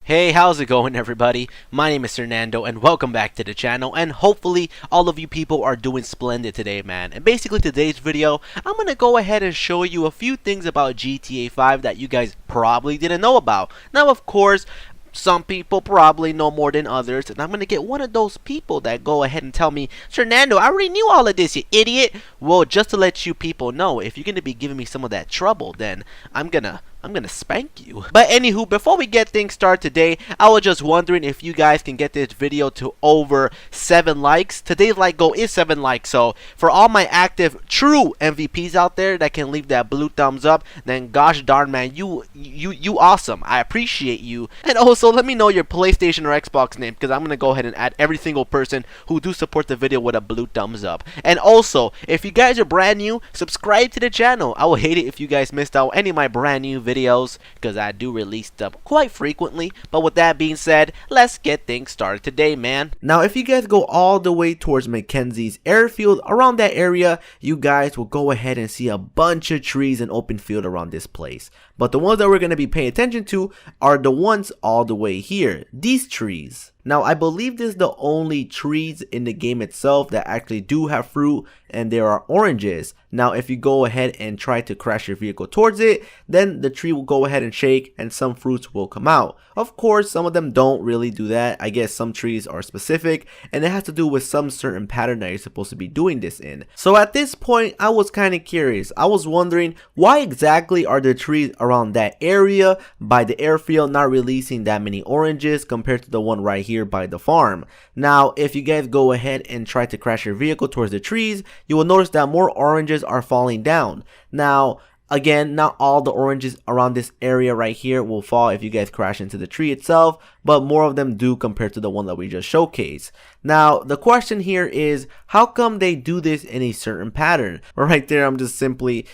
Hey, how's it going everybody? My name is Fernando and welcome back to the channel, and hopefully all of you people are doing splendid today, man. And basically today's video, I'm gonna go ahead and show you a few things about GTA 5 that you guys probably didn't know about. Now of course, some people probably know more than others, and I'm gonna get one of those people that go ahead and tell me, Fernando, I already knew all of this, you idiot. Well, just to let you people know, if you're gonna be giving me some of that trouble, then I'm gonna spank you. But anywho, before we get things started today, I was just wondering if you guys can get this video to over 7 likes. Today's like goal is 7 likes, so for all my active true MVPs out there that can leave that blue thumbs up, then gosh darn man, you awesome. I appreciate you. And also let me know your PlayStation or Xbox name, because I'm gonna go ahead and add every single person who do support the video with a blue thumbs up. And also, if you guys are brand new, subscribe to the channel. I will hate it if you guys missed out any of my brand new videos, because I do release them quite frequently. But with that being said, let's get things started today, man. Now if you guys go all the way towards Mackenzie's airfield, around that area you guys will go ahead and see a bunch of trees and open field around this place. But the ones that we're going to be paying attention to are the ones all the way here, these trees. Now I believe this is the only trees in the game itself that actually do have fruit, and there are oranges. Now if you go ahead and try to crash your vehicle towards it, then the tree will go ahead and shake and some fruits will come out. Of course some of them don't really do that. I guess some trees are specific and it has to do with some certain pattern that you're supposed to be doing this in. So at this point I was kind of curious. I was wondering, why exactly are the trees around that area by the airfield not releasing that many oranges compared to the one right here by the farm? Now if you guys go ahead and try to crash your vehicle towards the trees, you will notice that more oranges are falling down. Now again, not all the oranges around this area right here will fall if you guys crash into the tree itself, but more of them do compared to the one that we just showcased. Now the question here is, how come they do this in a certain pattern? Right there I'm just simply,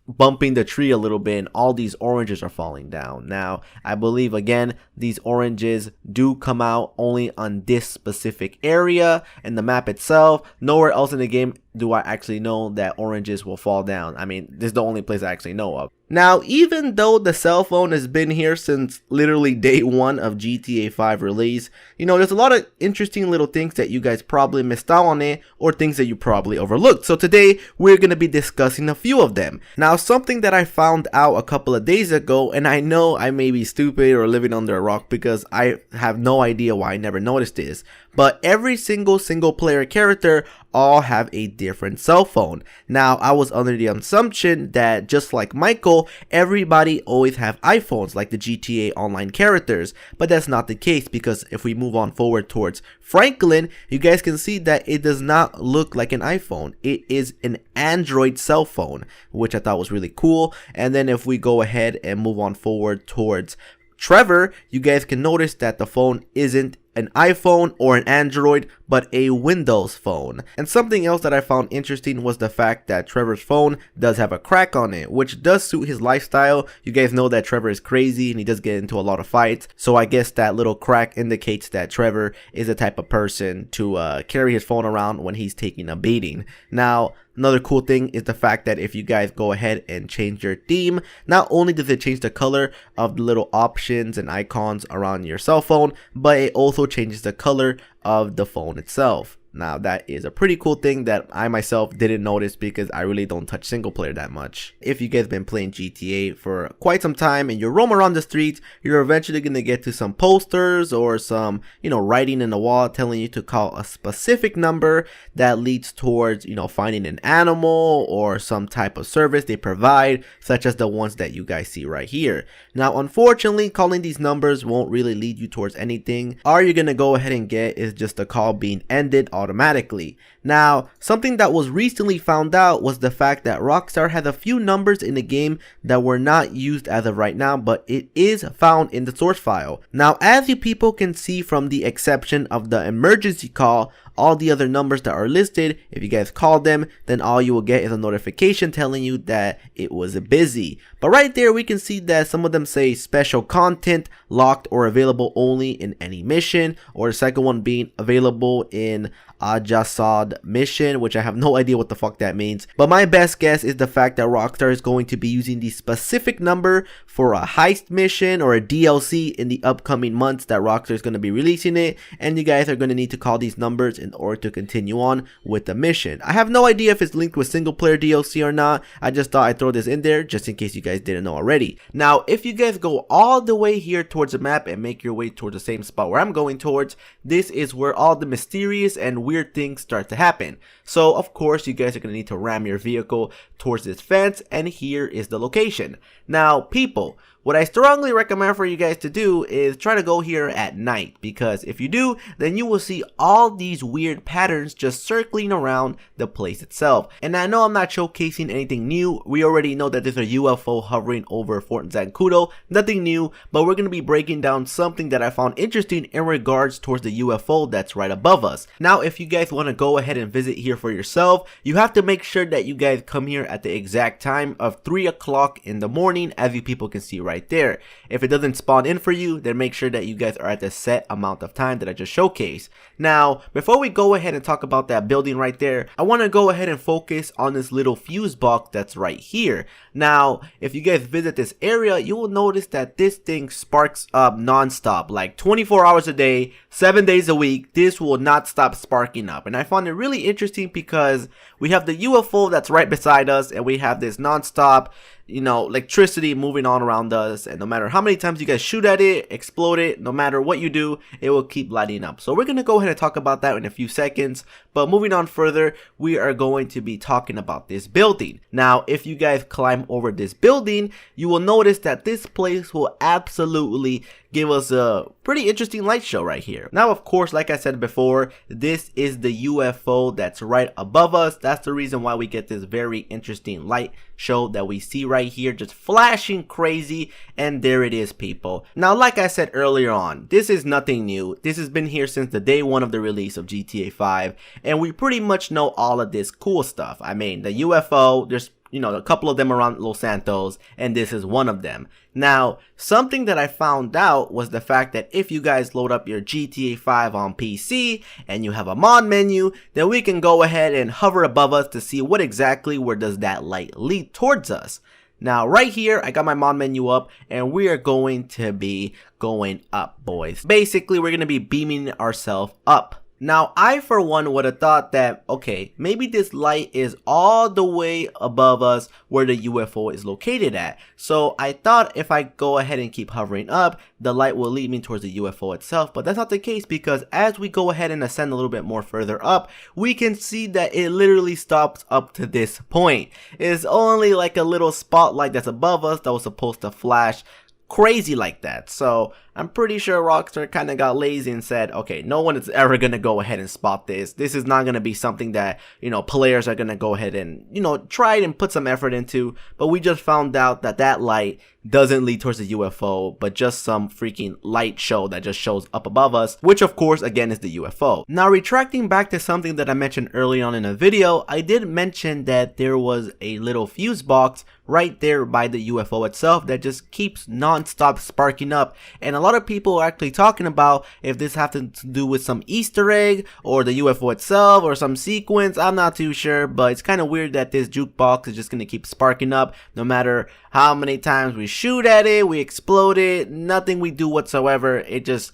bumping the tree a little bit and all these oranges are falling down. Now I believe again these oranges do come out only on this specific area in the map itself. Nowhere else in the game do I actually know that oranges will fall down. I mean, this is the only place I actually know of. Now even though the cell phone has been here since literally day 1 of GTA 5 release, there's a lot of interesting little things that you guys probably missed out on it, or things that you probably overlooked. So today we're going to be discussing a few of them. Now something that I found out a couple of days ago, and I know I may be stupid or living under a rock because I have no idea why I never noticed this, but every single player character all have a different cell phone. Now I was under the assumption that just like Michael, everybody always have iPhones like the GTA Online characters, but that's not the case, because if we move on forward towards Franklin, you guys can see that it does not look like an iPhone. It is an Android cell phone, which I thought was really cool. And then if we go ahead and move on forward towards Trevor, you guys can notice that the phone isn't an iPhone or an Android, but a Windows phone. And something else that I found interesting was the fact that Trevor's phone does have a crack on it, which does suit his lifestyle. You guys know that Trevor is crazy and he does get into a lot of fights, so I guess that little crack indicates that Trevor is the type of person to carry his phone around when he's taking a beating. Now another cool thing is the fact that if you guys go ahead and change your theme, not only does it change the color of the little options and icons around your cell phone, but it also changes the color of the phone itself. Now that is a pretty cool thing that I myself didn't notice, because I really don't touch single player that much. If you guys been playing GTA for quite some time and you roam around the streets, you're eventually going to get to some posters or some, writing in the wall telling you to call a specific number that leads towards, finding an animal or some type of service they provide, such as the ones that you guys see right here. Now unfortunately, calling these numbers won't really lead you towards anything. All you're going to go ahead and get is just a call being ended automatically. Now something that was recently found out was the fact that Rockstar had a few numbers in the game that were not used as of right now, but it is found in the source file. Now as you people can see from the exception of the emergency call, all the other numbers that are listed, if you guys call them, then all you will get is a notification telling you that it was busy. But right there we can see that some of them say special content, locked or available only in any mission, or the second one being available in Ajasad mission, which I have no idea what the fuck that means. But my best guess is the fact that Rockstar is going to be using the specific number for a heist mission or a DLC in the upcoming months that Rockstar is going to be releasing it, and you guys are going to need to call these numbers in order to continue on with the mission. I have no idea if it's linked with single player DLC or not. I just thought I'd throw this in there just in case you guys didn't know already. Now, if you guys go all the way here towards the map and make your way towards the same spot where I'm going towards, this is where all the mysterious and weird things start to happen. So of course you guys are going to need to ram your vehicle towards this fence, and here is the location. Now people, what I strongly recommend for you guys to do is try to go here at night, because if you do, then you will see all these weird patterns just circling around the place itself. And I know I'm not showcasing anything new. We already know that there's a UFO hovering over Fort Zancudo, nothing new, but we're going to be breaking down something that I found interesting in regards towards the UFO that's right above us. Now if you guys want to go ahead and visit here for yourself, you have to make sure that you guys come here at the exact time of 3 o'clock in the morning, as you people can see right there. If it doesn't spawn in for you, then make sure that you guys are at the set amount of time that I just showcased. Now, before we go ahead and talk about that building right there, I want to go ahead and focus on this little fuse box that's right here. Now, if you guys visit this area, you will notice that this thing sparks up non-stop, like 24 hours a day, 7 days a week. This will not stop sparking up, and I found it really interesting because we have the UFO that's right beside us, and we have this non-stop, you know, electricity moving on around us, and no matter how many times you guys shoot at it, explode it, no matter what you do, it will keep lighting up. So we're gonna go ahead and talk about that in a few seconds, but moving on further, we are going to be talking about this building. Now if you guys climb over this building, you will notice that this place will absolutely give us a pretty interesting light show right here. Now of course, like I said before, this is the UFO that's right above us. That's the reason why we get this very interesting light show that we see right here, just flashing crazy, and there it is people. Now like I said earlier on, this is nothing new. This has been here since the day one of the release of GTA 5, and we pretty much know all of this cool stuff. I mean, the UFO, there's, you know, a couple of them around Los Santos, and this is one of them. Now, something that I found out was the fact that if you guys load up your GTA 5 on PC and you have a mod menu, then we can go ahead and hover above us to see what exactly where does that light lead towards us. Now right here, I got my mod menu up, and we are going to be going up, boys. Basically, we're going to be beaming ourselves up. Now, I for one would have thought that, okay, maybe this light is all the way above us where the UFO is located at. So I thought if I go ahead and keep hovering up, the light will lead me towards the UFO itself. But that's not the case, because as we go ahead and ascend a little bit more further up, we can see that it literally stops up to this point. It's only like a little spotlight that's above us that was supposed to flash crazy like that. So I'm pretty sure Rockstar kind of got lazy and said, okay, no one is ever going to go ahead and spot this. This is not going to be something that, you know, players are going to go ahead and, you know, try and put some effort into. But we just found out that that light doesn't lead towards the UFO, but just some freaking light show that just shows up above us, which of course again is the UFO. Now retracting back to something that I mentioned early on in a video, I did mention that there was a little fuse box right there by the UFO itself that just keeps non-stop sparking up, and a lot of people are actually talking about if this has to do with some Easter egg or the UFO itself or some sequence. I'm not too sure, but it's kind of weird that this jukebox is just going to keep sparking up no matter how many times we shoot at it, we explode it, nothing we do whatsoever. It just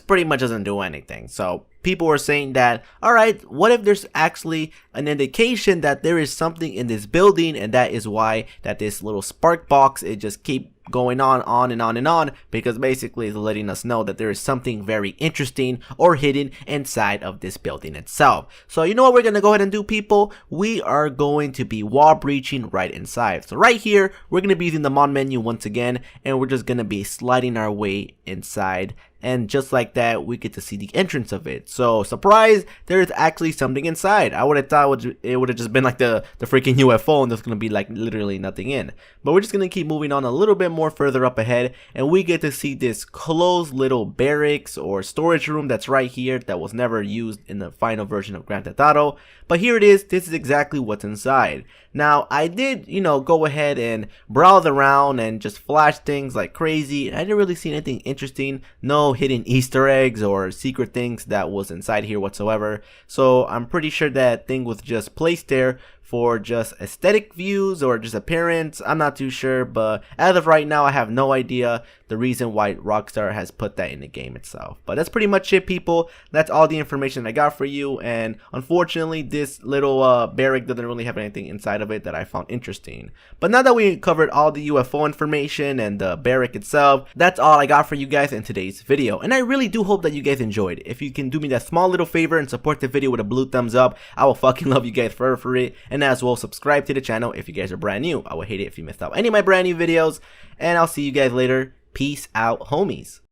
pretty much doesn't do anything. So people were saying that, alright, what if there's actually an indication that there is something in this building, and that is why that this little spark box, it just keep going on and on and on, because basically it's letting us know that there is something very interesting or hidden inside of this building itself. So you know what we're gonna go ahead and do, people? We are going to be wall breaching right inside. So right here, we're gonna be using the mod menu once again, and we're just gonna be sliding our way inside, and just like that, we get to see the entrance of it. So surprise, there is actually something inside. I would have thought it would have just been like the freaking UFO, and there's gonna be like literally nothing in. But we're just gonna keep moving on a little bit more further up ahead, and we get to see this closed little barracks or storage room that's right here that was never used in the final version of Grand Theft Auto. But here it is. This is exactly what's inside. Now, I did, go ahead and browse around and just flash things like crazy. I didn't really see anything interesting. No hidden Easter eggs or secret things that was inside here whatsoever. So I'm pretty sure that thing was just placed there for just aesthetic views or just appearance. I'm not too sure, but as of right now, I have no idea the reason why Rockstar has put that in the game itself. But that's pretty much it, people. That's all the information I got for you, and unfortunately this little barrack doesn't really have anything inside of it that I found interesting. But now that we covered all the UFO information and the barrack itself, that's all I got for you guys in today's video, and I really do hope that you guys enjoyed. If you can do me that small little favor and support the video with a blue thumbs up, I will fucking love you guys forever for it. And as well, subscribe to the channel if you guys are brand new. I would hate it if you missed out any of my brand new videos, and I'll see you guys later. Peace out, homies.